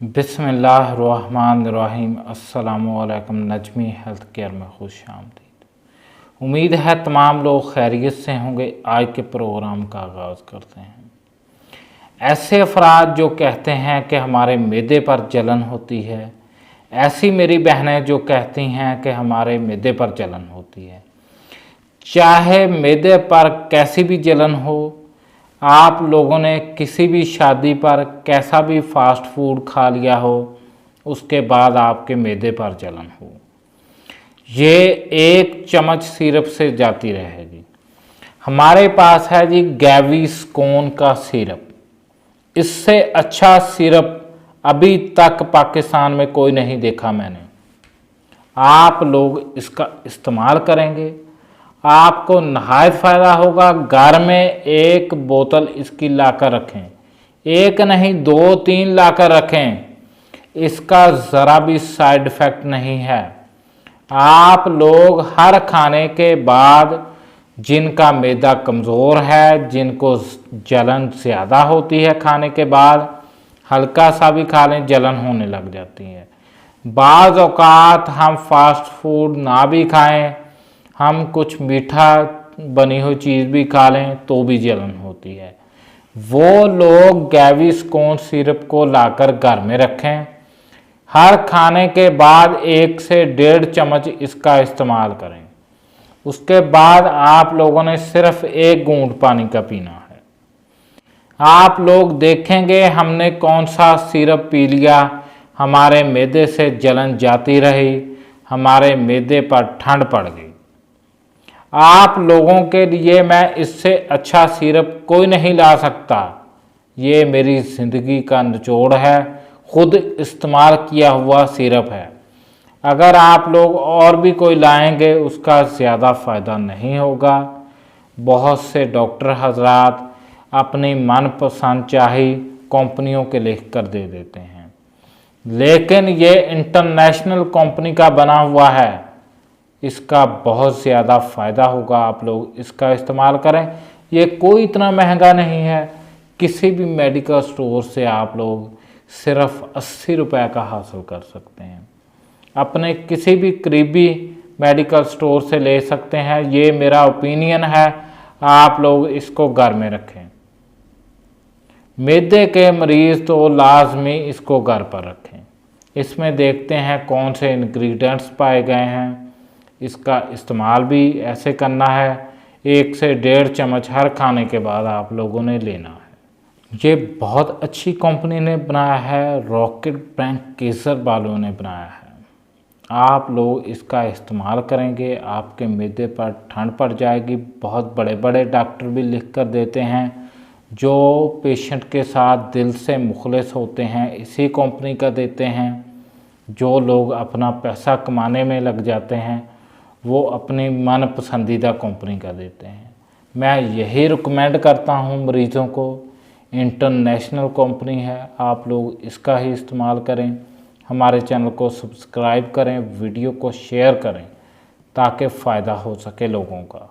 बिस्मिल्लाहिर्रहमानिर्रहीम। अस्सलामुअलैकुम। Najmi health care में खुश आमदीद। उम्मीद है तमाम लोग खैरियत से होंगे। आज के प्रोग्राम का आगाज़ करते हैं। ऐसे अफराद जो कहते हैं कि हमारे मैदे पर जलन होती है, ऐसी मेरी बहनें जो कहती हैं कि हमारे मैदे पर जलन होती है। चाहे मैदे पर कैसी भी जलन हो, आप लोगों ने किसी भी शादी पर कैसा भी फास्ट फूड खा लिया हो, उसके बाद आपके मैदे पर जलन हो, ये एक चम्मच सिरप से जाती रहेगी। हमारे पास है जी गैविस्कोन का सिरप। इससे अच्छा सिरप अभी तक पाकिस्तान में कोई नहीं देखा मैंने। आप लोग इसका इस्तेमाल करेंगे, आपको नहायत फ़ायदा होगा। घर में एक बोतल इसकी लाकर रखें, एक नहीं 2-3 लाकर रखें। इसका ज़रा भी साइड इफ़ेक्ट नहीं है। आप लोग हर खाने के बाद, जिनका मैदा कमज़ोर है, जिनको जलन ज़्यादा होती है खाने के बाद, हल्का सा भी खा लें जलन होने लग जाती है। बाज़ औक़ात हम फास्ट फूड ना भी खाएं, हम कुछ मीठा बनी हुई चीज़ भी खा लें तो भी जलन होती है। वो लोग गैविस्कोन सिरप को लाकर घर में रखें। हर खाने के बाद 1 से 1.5 चम्मच इसका इस्तेमाल करें। उसके बाद आप लोगों ने सिर्फ 1 घूंट पानी का पीना है। आप लोग देखेंगे हमने कौन सा सिरप पी लिया, हमारे मैदे से जलन जाती रही, हमारे मैदे पर ठंड पड़ गई। आप लोगों के लिए मैं इससे अच्छा सिरप कोई नहीं ला सकता। ये मेरी ज़िंदगी का निचोड़ है, खुद इस्तेमाल किया हुआ सिरप है। अगर आप लोग और भी कोई लाएंगे उसका ज़्यादा फ़ायदा नहीं होगा। बहुत से डॉक्टर हजरात अपनी मनपसंद चाही कंपनियों के लिख कर दे देते हैं, लेकिन ये इंटरनेशनल कंपनी का बना हुआ है। इसका बहुत ज़्यादा फ़ायदा होगा। आप लोग इसका इस्तेमाल करें। ये कोई इतना महंगा नहीं है। किसी भी मेडिकल स्टोर से आप लोग सिर्फ 80 रुपये का हासिल कर सकते हैं। अपने किसी भी करीबी मेडिकल स्टोर से ले सकते हैं। ये मेरा ओपिनियन है। आप लोग इसको घर में रखें। मैदे के मरीज़ तो लाजमी इसको घर पर रखें। इसमें देखते हैं कौन से इंग्रेडिएंट्स पाए गए हैं। इसका इस्तेमाल भी ऐसे करना है, 1 से 1.5 चम्मच हर खाने के बाद आप लोगों ने लेना है। ये बहुत अच्छी कंपनी ने बनाया है, रॉकेट बैंक केसर वालों ने बनाया है। आप लोग इसका इस्तेमाल करेंगे, आपके मैदे पर ठंड पड़ जाएगी। बहुत बड़े बड़े डॉक्टर भी लिख कर देते हैं। जो पेशेंट के साथ दिल से मुखलिस होते हैं इसी कंपनी का देते हैं। जो लोग अपना पैसा कमाने में लग जाते हैं वो अपनी मन पसंदीदा कंपनी का देते हैं। मैं यही रिकमेंड करता हूँ मरीज़ों को। इंटरनेशनल कंपनी है, आप लोग इसका ही इस्तेमाल करें। हमारे चैनल को सब्सक्राइब करें, वीडियो को शेयर करें ताकि फ़ायदा हो सके लोगों का।